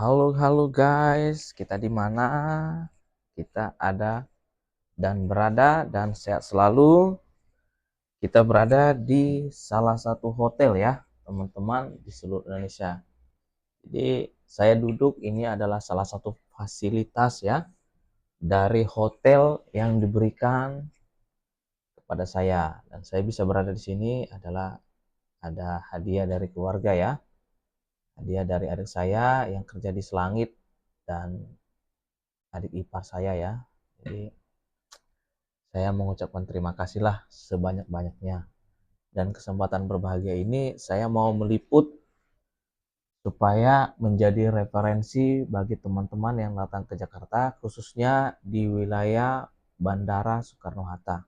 Halo guys, kita di mana? Kita ada dan berada dan sehat selalu. Kita berada di salah satu hotel ya, teman-teman di seluruh Indonesia. Jadi saya duduk, ini adalah salah satu fasilitas ya dari hotel yang diberikan kepada saya, dan saya bisa berada di sini adalah ada hadiah dari keluarga ya. Hadiah dari adik saya yang kerja di Selangit dan adik ipar saya ya. Jadi saya mengucapkan terima kasihlah sebanyak-banyaknya. Dan kesempatan berbahagia ini saya mau meliput supaya menjadi referensi bagi teman-teman yang datang ke Jakarta, khususnya di wilayah Bandara Soekarno-Hatta.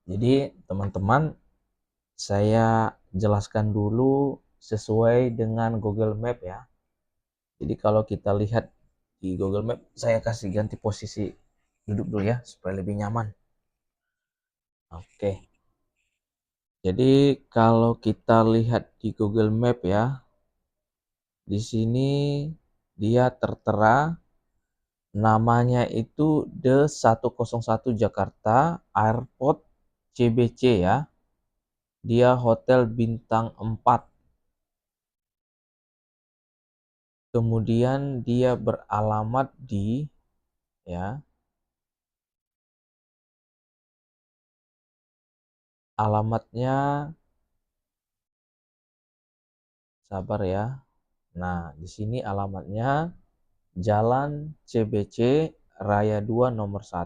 Jadi teman-teman, saya jelaskan dulu sesuai dengan Google Map ya. Jadi kalau kita lihat di Google Map, saya kasih ganti posisi duduk dulu ya supaya lebih nyaman. Oke. Jadi kalau kita lihat di Google Map ya, di sini dia tertera namanya itu The 101 Jakarta Airport CBC ya. Dia hotel bintang 4. Kemudian dia beralamat di ya, alamatnya sabar ya. Nah, di sini alamatnya Jalan CBC Raya 2 nomor 1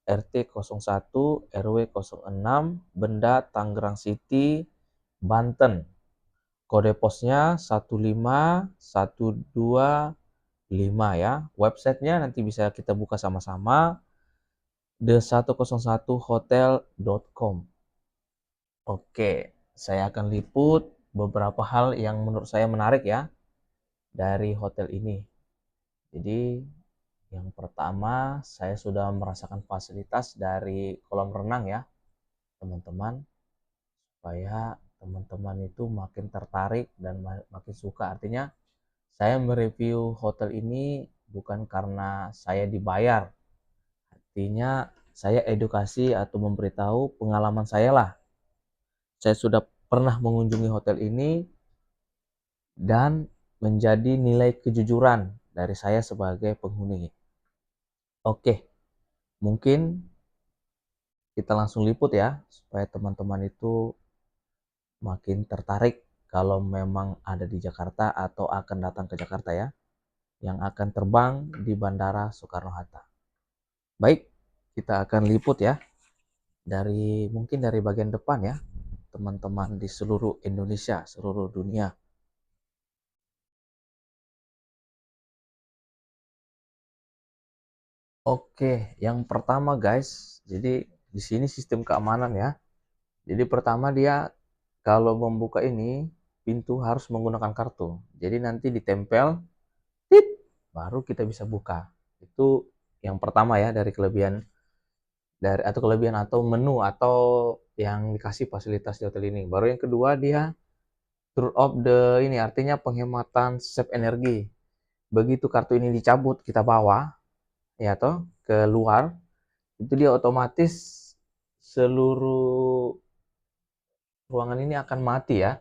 RT 01 RW 06 Benda Tangerang City Banten. Kode posnya 15125 ya. Websitenya nanti bisa kita buka sama-sama, the101hotel.com. Oke, saya akan liput beberapa hal yang menurut saya menarik ya dari hotel ini. Jadi yang pertama, saya sudah merasakan fasilitas dari kolam renang ya, teman-teman, supaya teman-teman itu makin tertarik dan makin suka. Artinya, saya mereview hotel ini bukan karena saya dibayar. Artinya, saya edukasi atau memberitahu pengalaman saya lah. Saya sudah pernah mengunjungi hotel ini dan menjadi nilai kejujuran dari saya sebagai penghuni. Oke, mungkin kita langsung liput ya, supaya teman-teman itu makin tertarik kalau memang ada di Jakarta atau akan datang ke Jakarta ya, yang akan terbang di Bandara Soekarno-Hatta. Baik, kita akan liput ya, mungkin dari bagian depan ya, teman-teman di seluruh Indonesia, seluruh dunia. Oke, yang pertama guys, jadi di sini sistem keamanan ya. Jadi pertama dia kalau membuka ini pintu harus menggunakan kartu. Jadi nanti ditempel, tit, baru kita bisa buka. Itu yang pertama ya dari kelebihan atau menu atau yang dikasih fasilitas di hotel ini. Baru yang kedua dia turn off ini artinya penghematan save energi. Begitu kartu ini dicabut kita bawa ya toh ke luar, itu dia otomatis seluruh ruangan ini akan mati ya.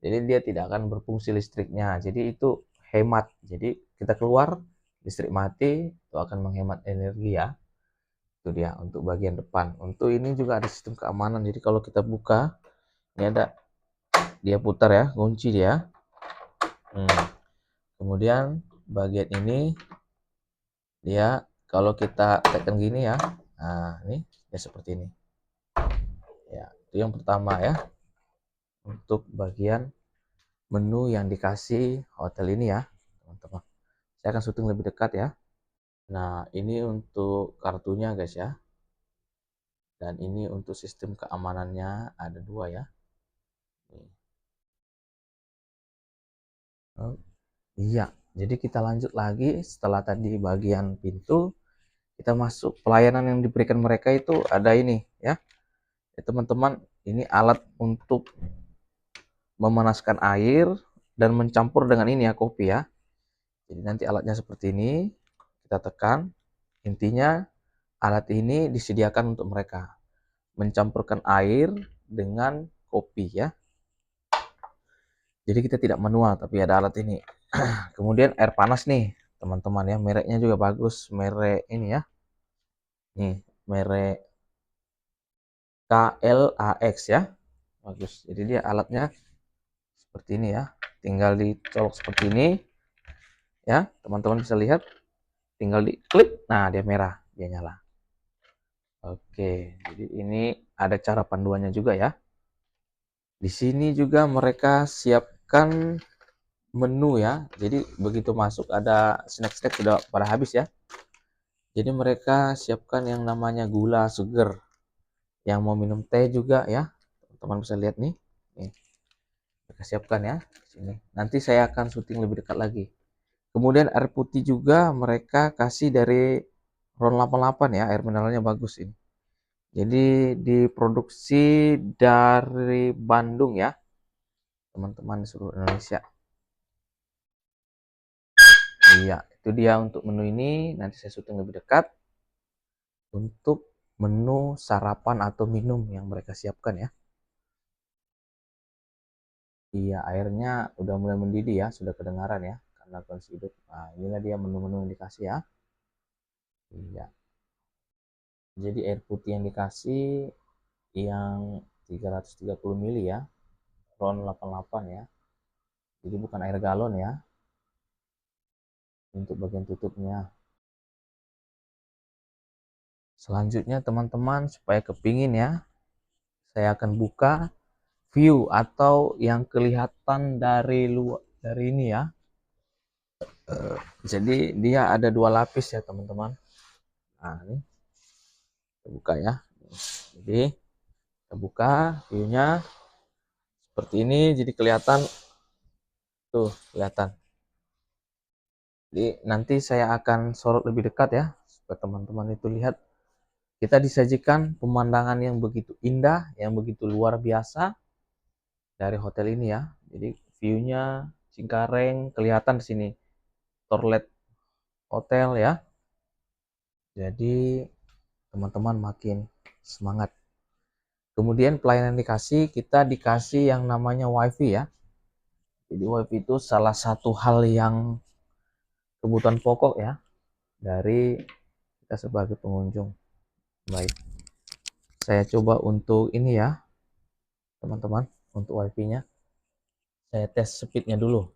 Jadi dia tidak akan berfungsi listriknya. Jadi itu hemat. Jadi kita keluar, listrik mati, itu akan menghemat energi ya. Itu dia untuk bagian depan. Untuk ini juga ada sistem keamanan. Jadi kalau kita buka, ini ada dia putar ya, kunci dia. Kemudian bagian ini dia kalau kita tekan gini ya, nah ini ya seperti ini. Ya, itu yang pertama ya. Untuk bagian menu yang dikasih hotel ini ya, teman-teman. Saya akan syuting lebih dekat ya. Nah, ini untuk kartunya guys ya. Dan ini untuk sistem keamanannya ada 2 ya. Oh, iya, jadi kita lanjut lagi setelah tadi bagian pintu, kita masuk pelayanan yang diberikan mereka itu ada ini ya. Teman-teman, ini alat untuk memanaskan air dan mencampur dengan ini ya, kopi ya. Jadi nanti alatnya seperti ini, kita tekan. Intinya alat ini disediakan untuk mereka mencampurkan air dengan kopi ya. Jadi kita tidak manual, tapi ada alat ini. Kemudian air panas nih, teman-teman ya. Mereknya juga bagus, merek ini ya. Nih, merek KLAX ya. Bagus. Jadi dia alatnya seperti ini ya. Tinggal dicolok seperti ini ya. Teman-teman bisa lihat. Tinggal diklik, nah dia merah, dia nyala. Oke, jadi ini ada cara panduannya juga ya. Di sini juga mereka siapkan menu ya. Jadi begitu masuk ada snack-snack sudah pada habis ya. Jadi mereka siapkan yang namanya gula seger. Yang mau minum teh juga ya. Teman-teman bisa lihat nih. Nih. Mereka siapkan ya di sini. Nanti saya akan syuting lebih dekat lagi. Kemudian air putih juga mereka kasih dari RON 88 ya, air mineralnya bagus ini. Jadi diproduksi dari Bandung ya, teman-teman di seluruh Indonesia. Iya, itu dia untuk menu ini. Nanti saya syuting lebih dekat untuk menu sarapan atau minum yang mereka siapkan ya. Iya, airnya udah mulai mendidih ya, sudah kedengaran ya, karena kondisi hidup. Nah, inilah dia menu-menu yang dikasih ya. Iya, jadi air putih yang dikasih yang 330 ml ya, RON 88 ya. Jadi bukan air galon ya, untuk bagian tutupnya. Selanjutnya teman-teman, supaya kepingin ya, saya akan buka view atau yang kelihatan dari luar dari ini ya. Jadi dia ada dua lapis ya teman-teman. Nah ini kita buka ya. Jadi kita buka viewnya seperti ini. Jadi kelihatan tuh, kelihatan. Jadi nanti saya akan sorot lebih dekat ya, supaya teman-teman itu lihat. Kita disajikan pemandangan yang begitu indah, yang begitu luar biasa dari hotel ini ya. Jadi view-nya Cengkareng kelihatan di sini. Toilet hotel ya. Jadi teman-teman makin semangat. Kemudian pelayanan dikasih, kita dikasih yang namanya wifi ya. Jadi wifi itu salah satu hal yang kebutuhan pokok ya dari kita sebagai pengunjung. Baik, saya coba untuk ini ya teman-teman, untuk wifi-nya. Saya tes speednya dulu.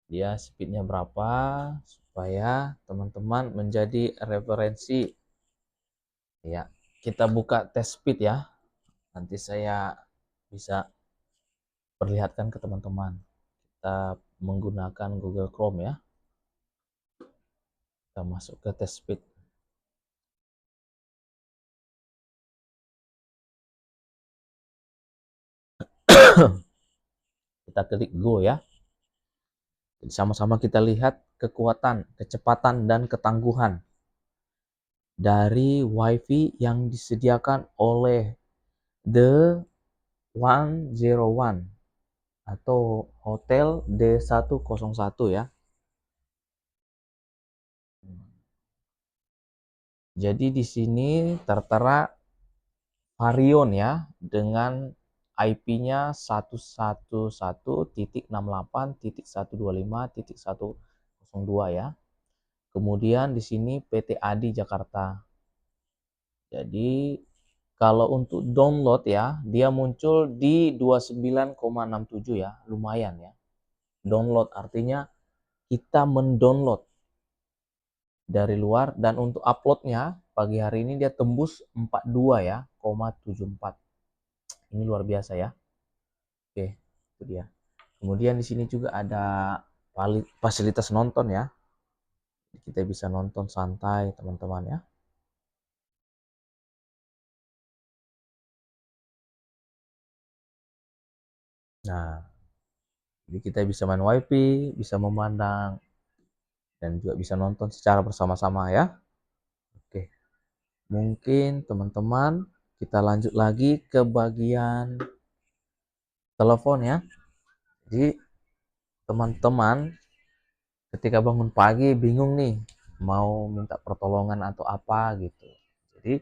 Dia speednya berapa supaya teman-teman menjadi referensi ya. Kita buka tes speed ya, nanti saya bisa perlihatkan ke teman-teman. Kita menggunakan Google Chrome ya, kita masuk ke tes speed. Kita klik go ya. Jadi sama-sama kita lihat kekuatan, kecepatan, dan ketangguhan dari wifi yang disediakan oleh The 101 atau Hotel D101 ya. Jadi di sini tertera Varion ya, dengan IP-nya 111.68.125.102 ya. Kemudian di sini PT Adi Jakarta. Jadi kalau untuk download ya, dia muncul di 29,67 ya, lumayan ya. Download artinya kita mendownload dari luar, dan untuk uploadnya pagi hari ini dia tembus 42 ya, 74. Ini luar biasa ya. Oke, itu dia. Kemudian di sini juga ada fasilitas nonton ya. Kita bisa nonton santai teman-teman ya. Nah, jadi kita bisa main wifi, bisa memandang, dan juga bisa nonton secara bersama-sama ya. Oke, mungkin teman-teman kita lanjut lagi ke bagian telepon ya. Jadi teman-teman ketika bangun pagi bingung nih mau minta pertolongan atau apa gitu. Jadi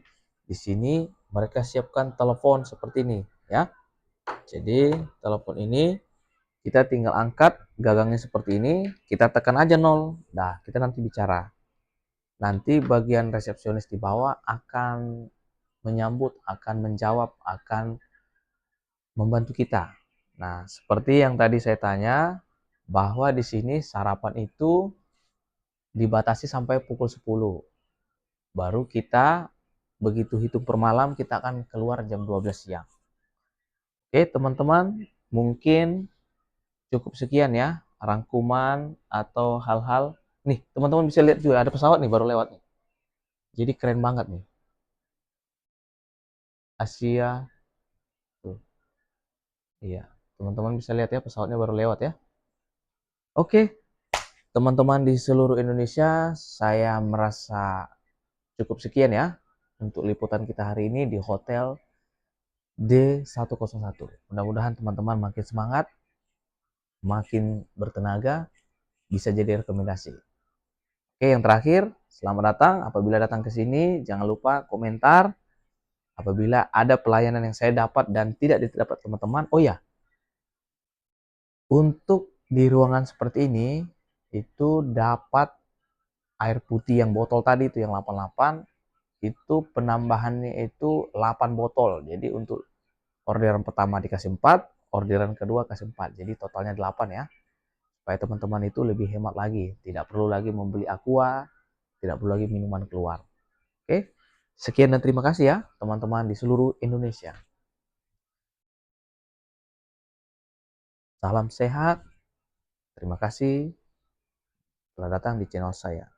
di sini mereka siapkan telepon seperti ini ya. Jadi telepon ini kita tinggal angkat gagangnya seperti ini, kita tekan aja nol. Nah, kita nanti bicara. Nanti bagian resepsionis di bawah akan menyambut, akan menjawab, akan membantu kita. Nah, seperti yang tadi saya tanya, bahwa di sini sarapan itu dibatasi sampai pukul 10. Baru kita begitu hitung per malam kita akan keluar jam 12 siang. Oke, teman-teman, mungkin cukup sekian ya rangkuman atau hal-hal. Nih, teman-teman bisa lihat juga ada pesawat nih baru lewat nih. Jadi keren banget nih. Asia tuh. Iya, teman-teman bisa lihat ya pesawatnya baru lewat ya. Oke, teman-teman di seluruh Indonesia, saya merasa cukup sekian ya untuk liputan kita hari ini di Hotel D101. Mudah-mudahan teman-teman makin semangat, makin bertenaga, bisa jadi rekomendasi. Oke, yang terakhir, selamat datang. Apabila datang ke sini, jangan lupa komentar. Apabila ada pelayanan yang saya dapat dan tidak didapat teman-teman, oh ya, untuk di ruangan seperti ini, itu dapat air putih yang botol tadi itu yang 88, itu penambahannya itu 8 botol. Jadi untuk orderan pertama dikasih 4, orderan kedua kasih 4. Jadi totalnya 8 ya. Supaya teman-teman itu lebih hemat lagi. Tidak perlu lagi membeli aqua, tidak perlu lagi minuman keluar. Oke. Sekian dan terima kasih ya teman-teman di seluruh Indonesia. Salam sehat. Terima kasih telah datang di channel saya.